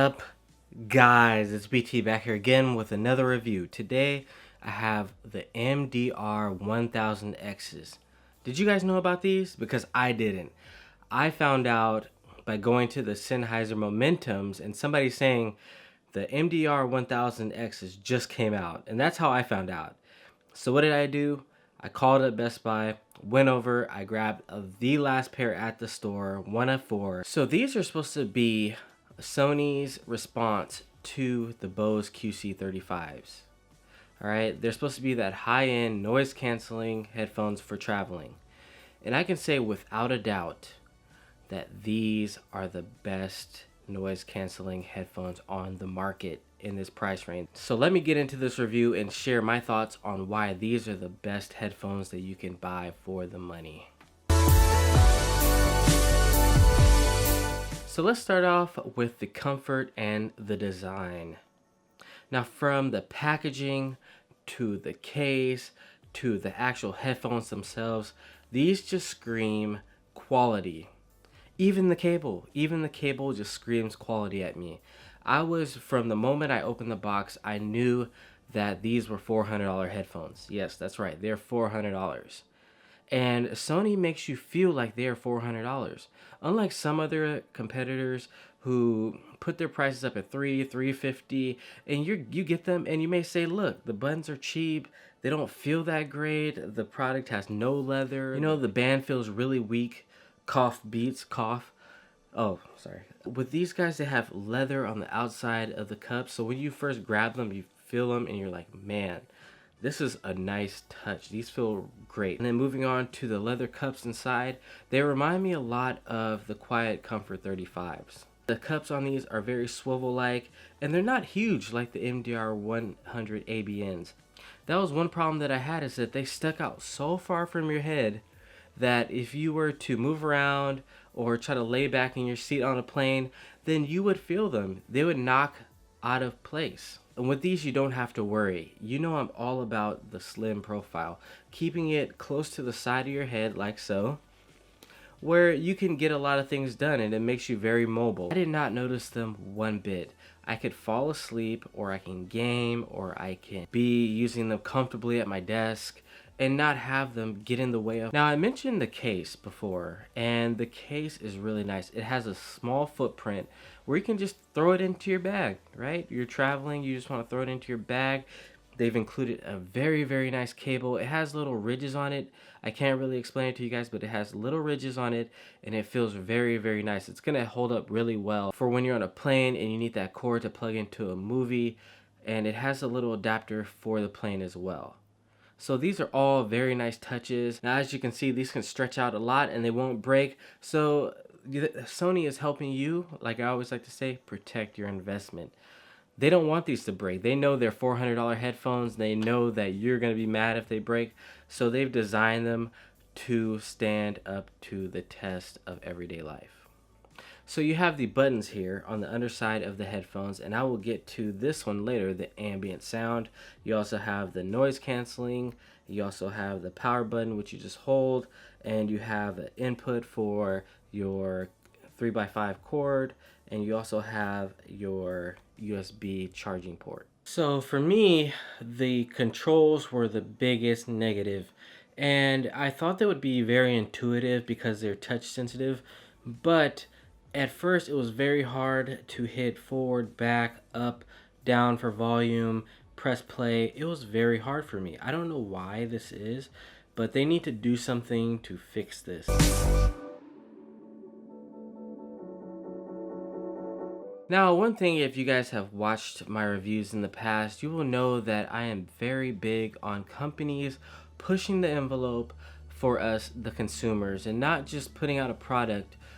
up, guys? It's BT back here again with another review. Today I have the MDR-1000Xs. Did you guys know about these? Because I didn't. I found out by going to the Sennheiser Momentums and somebody saying the MDR-1000Xs just came out, and that's how I found out. So what did I do? I called up Best Buy, went over, I grabbed the last pair at the store, one of four. So these are supposed to be Sony's response to the Bose QC35s. Alright, they're supposed to be that high-end noise canceling headphones for traveling. And I can say without a doubt that these are the best noise canceling headphones on the market in this price range. So let me get into this review and share my thoughts on why these are the best headphones that you can buy for the money. So let's start off with the comfort and the design. Now, from the packaging to the case to the actual headphones themselves, these just scream quality. Even the cable just screams quality at me. From the moment I opened the box, I knew that these were $400 headphones. Yes, that's right, they're $400. And Sony makes you feel like they're $400. Unlike some other competitors who put their prices up at $350, and you get them and you may say, look, the buttons are cheap, they don't feel that great, the product has no leather, the band feels really weak, cough beats, cough. Oh, sorry. With these guys, they have leather on the outside of the cups, so when you first grab them, you feel them and you're like, man, this is a nice touch. These feel great. And then moving on to the leather cups inside, they remind me a lot of the Quiet Comfort 35s. The cups on these are very swivel-like, and they're not huge like the MDR-100 ABNs. That was one problem that I had, is that they stuck out so far from your head that if you were to move around or try to lay back in your seat on a plane, then you would feel them. They would knock out of place. And with these, you don't have to worry. I'm all about the slim profile, keeping it close to the side of your head like so, where you can get a lot of things done and it makes you very mobile. I did not notice them one bit. I could fall asleep, or I can game, or I can be using them comfortably at my desk and not have them get in the way of. Now, I mentioned the case before, and the case is really nice. It has a small footprint where you can just throw it into your bag, right? You're traveling, you just want to throw it into your bag. They've included a very, very nice cable. It has little ridges on it. I can't really explain it to you guys, but it has little ridges on it, and it feels very, very nice. It's going to hold up really well for when you're on a plane and you need that cord to plug into a movie, and it has a little adapter for the plane as well. So these are all very nice touches. Now, as you can see, these can stretch out a lot and they won't break. So Sony is helping you, like I always like to say, protect your investment. They don't want these to break. They know they're $400 headphones. They know that you're going to be mad if they break. So they've designed them to stand up to the test of everyday life. So you have the buttons here on the underside of the headphones, and I will get to this one later, the ambient sound. You also have the noise canceling. You also have the power button, which you just hold, and you have an input for your 3x5 cord, and you also have your USB charging port. So for me, the controls were the biggest negative, and I thought they would be very intuitive because they're touch sensitive, but at first it was very hard to hit forward, back, up, down for volume, press play. It was very hard for me. I don't know why this is, but they need to do something to fix this. Now, one thing, if you guys have watched my reviews in the past, you will know that I am very big on companies pushing the envelope for us, the consumers, and not just putting out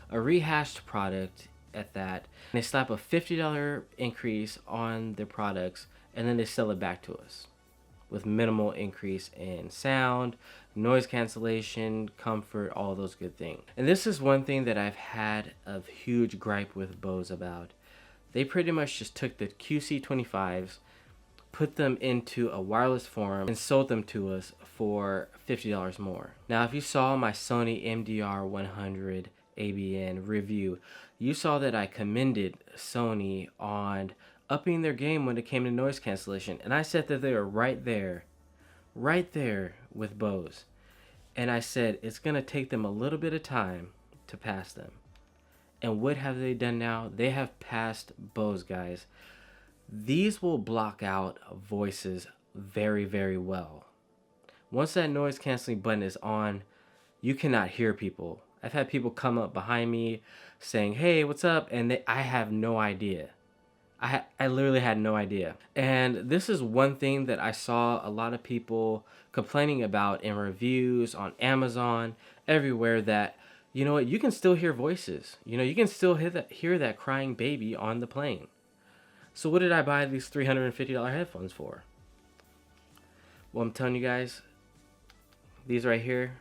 a rehashed product at that. And they slap a $50 increase on their products, and then they sell it back to us with minimal increase in sound, noise cancellation, comfort, all those good things. And this is one thing that I've had a huge gripe with Bose about. They pretty much just took the QC25s, put them into a wireless form, and sold them to us for $50 more. Now, if you saw my Sony MDR-1000 ABN review, you saw that I commended Sony on upping their game when it came to noise cancellation. And I said that they were right there with Bose. And I said it's going to take them a little bit of time to pass them. And what have they done now? They have passed Bose, guys. These will block out voices very, very well. Once that noise canceling button is on, you cannot hear people. I've had people come up behind me saying, "Hey, what's up?" And I have no idea. I literally had no idea. And this is one thing that I saw a lot of people complaining about in reviews on Amazon, everywhere, that, you know what, you can still hear voices. You know, you can still hear that crying baby on the plane. So what did I buy these $350 headphones for? Well, I'm telling you guys, these right here,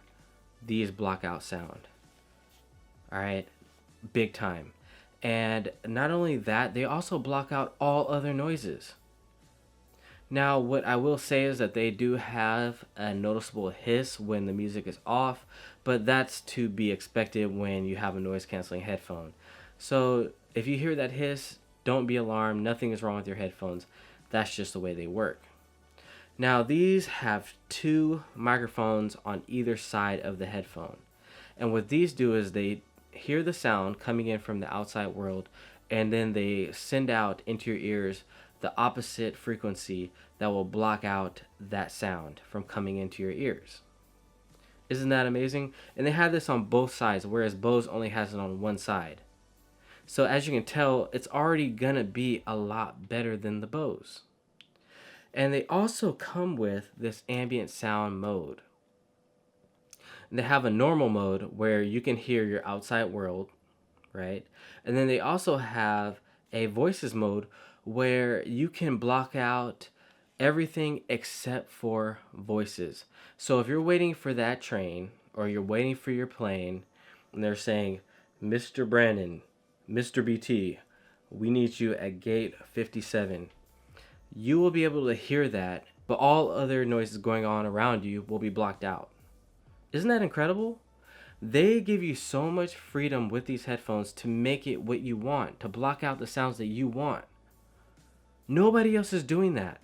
these block out sound. All right, big time. And not only that, they also block out all other noises. Now, what I will say is that they do have a noticeable hiss when the music is off, but that's to be expected when you have a noise canceling headphone. So if you hear that hiss, don't be alarmed. Nothing is wrong with your headphones. That's just the way they work. Now, these have two microphones on either side of the headphone. And what these do is they hear the sound coming in from the outside world, and then they send out into your ears the opposite frequency that will block out that sound from coming into your ears. Isn't that amazing? And they have this on both sides, whereas Bose only has it on one side. So as you can tell, it's already gonna be a lot better than the Bose. And they also come with this ambient sound mode. And they have a normal mode where you can hear your outside world, right? And then they also have a voices mode where you can block out everything except for voices. So if you're waiting for that train or you're waiting for your plane and they're saying, "Mr. Brandon, Mr. BT, we need you at gate 57. You will be able to hear that, but all other noises going on around you will be blocked out. Isn't that incredible? They give you so much freedom with these headphones to make it what you want, to block out the sounds that you want. Nobody else is doing that.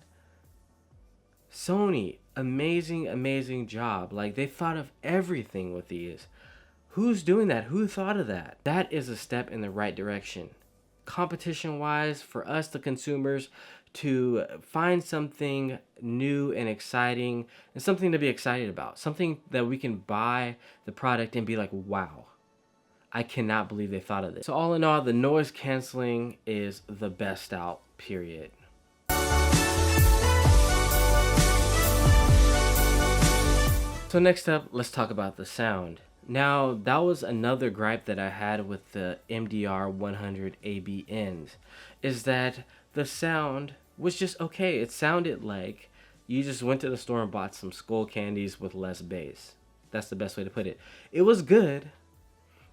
Sony, amazing, amazing job. Like, they thought of everything with these. Who's doing that? Who thought of that? That is a step in the right direction. Competition-wise, for us, the consumers, to find something new and exciting and something to be excited about. Something that we can buy the product and be like, wow, I cannot believe they thought of this. So all in all, the noise canceling is the best out, period. So next up, let's talk about the sound. Now, that was another gripe that I had with the MDR-1000ABNs, is that the sound was just okay. It sounded like you just went to the store and bought some Skull candies with less bass. That's the best way to put it. It was good,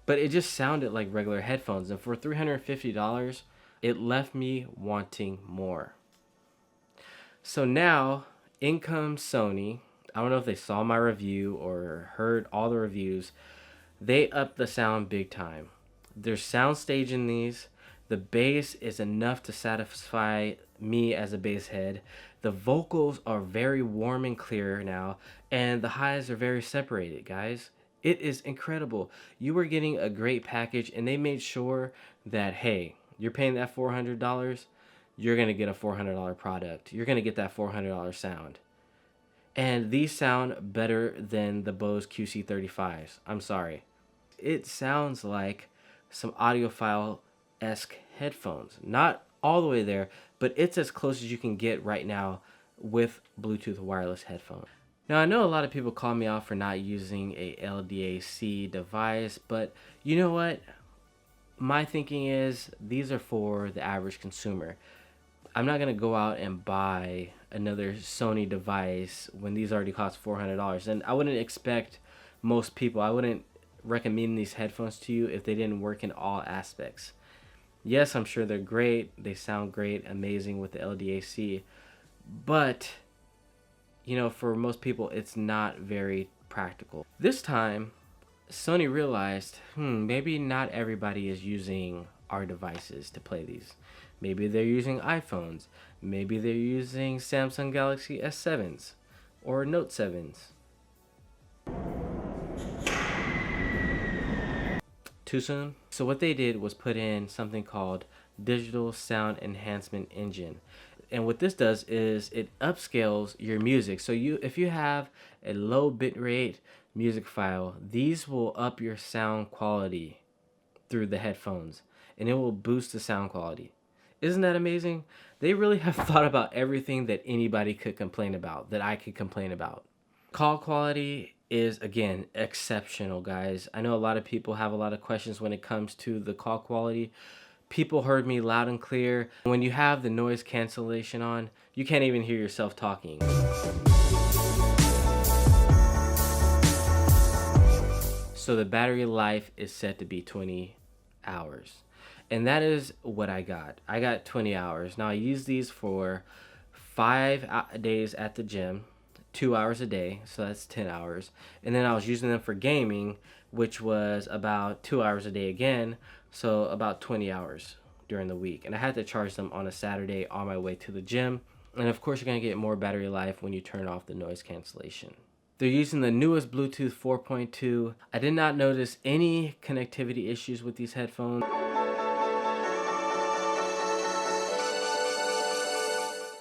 but it just sounded like regular headphones. And for $350, it left me wanting more. So now, in comes Sony. I don't know if they saw my review or heard all the reviews. They upped the sound big time. There's soundstage in these. The bass is enough to satisfy me as a bass head. The vocals are very warm and clear now, and the highs are very separated, guys. It is incredible. You are getting a great package, and they made sure that, hey, you're paying that $400, you're going to get a $400 product. You're going to get that $400 sound. And these sound better than the Bose QC35s. I'm sorry. It sounds like some audiophile-esque headphones. Not all the way there, but it's as close as you can get right now with Bluetooth wireless headphones. Now, I know a lot of people call me out for not using a LDAC device, but you know what? My thinking is these are for the average consumer. I'm not going to go out and buy another Sony device when these already cost $400. And I wouldn't expect most people, I wouldn't recommend these headphones to you if they didn't work in all aspects. Yes, I'm sure they're great. They sound great, amazing with the LDAC. But, you know, for most people, it's not very practical. This time, Sony realized, maybe not everybody is using our devices to play these. Maybe they're using iPhones. Maybe they're using Samsung Galaxy S7s or Note 7s. Too soon? So what they did was put in something called Digital Sound Enhancement Engine. And what this does is it upscales your music. So if you have a low bitrate music file, these will up your sound quality through the headphones, and it will boost the sound quality. Isn't that amazing? They really have thought about everything that anybody could complain about, that I could complain about. Call quality is, again, exceptional, guys. I know a lot of people have a lot of questions when it comes to the call quality. People heard me loud and clear. When you have the noise cancellation on, you can't even hear yourself talking. So the battery life is set to be 20 hours. And that is what I got. I got 20 hours. Now I use these for 5 days at the gym, 2 hours a day, so that's 10 hours. And then I was using them for gaming, which was about 2 hours a day again, so about 20 hours during the week. And I had to charge them on a Saturday on my way to the gym. And of course, you're going to get more battery life when you turn off the noise cancellation. They're using the newest Bluetooth 4.2. I did not notice any connectivity issues with these headphones.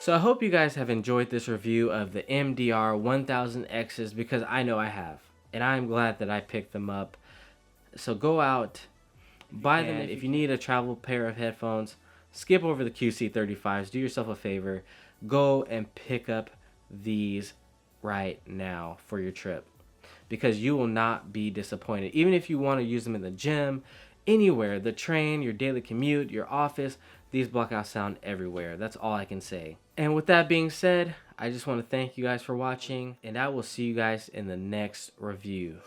So I hope you guys have enjoyed this review of the MDR-1000Xs, because I know I have. And I'm glad that I picked them up. So go out, buy them. If you need a travel pair of headphones, skip over the QC35s. Do yourself a favor. Go and pick up these right now for your trip, because you will not be disappointed. Even if you want to use them in the gym, anywhere, the train, your daily commute, your office, these block out sound everywhere. That's all I can say. And with that being said, I just want to thank you guys for watching, and I will see you guys in the next review.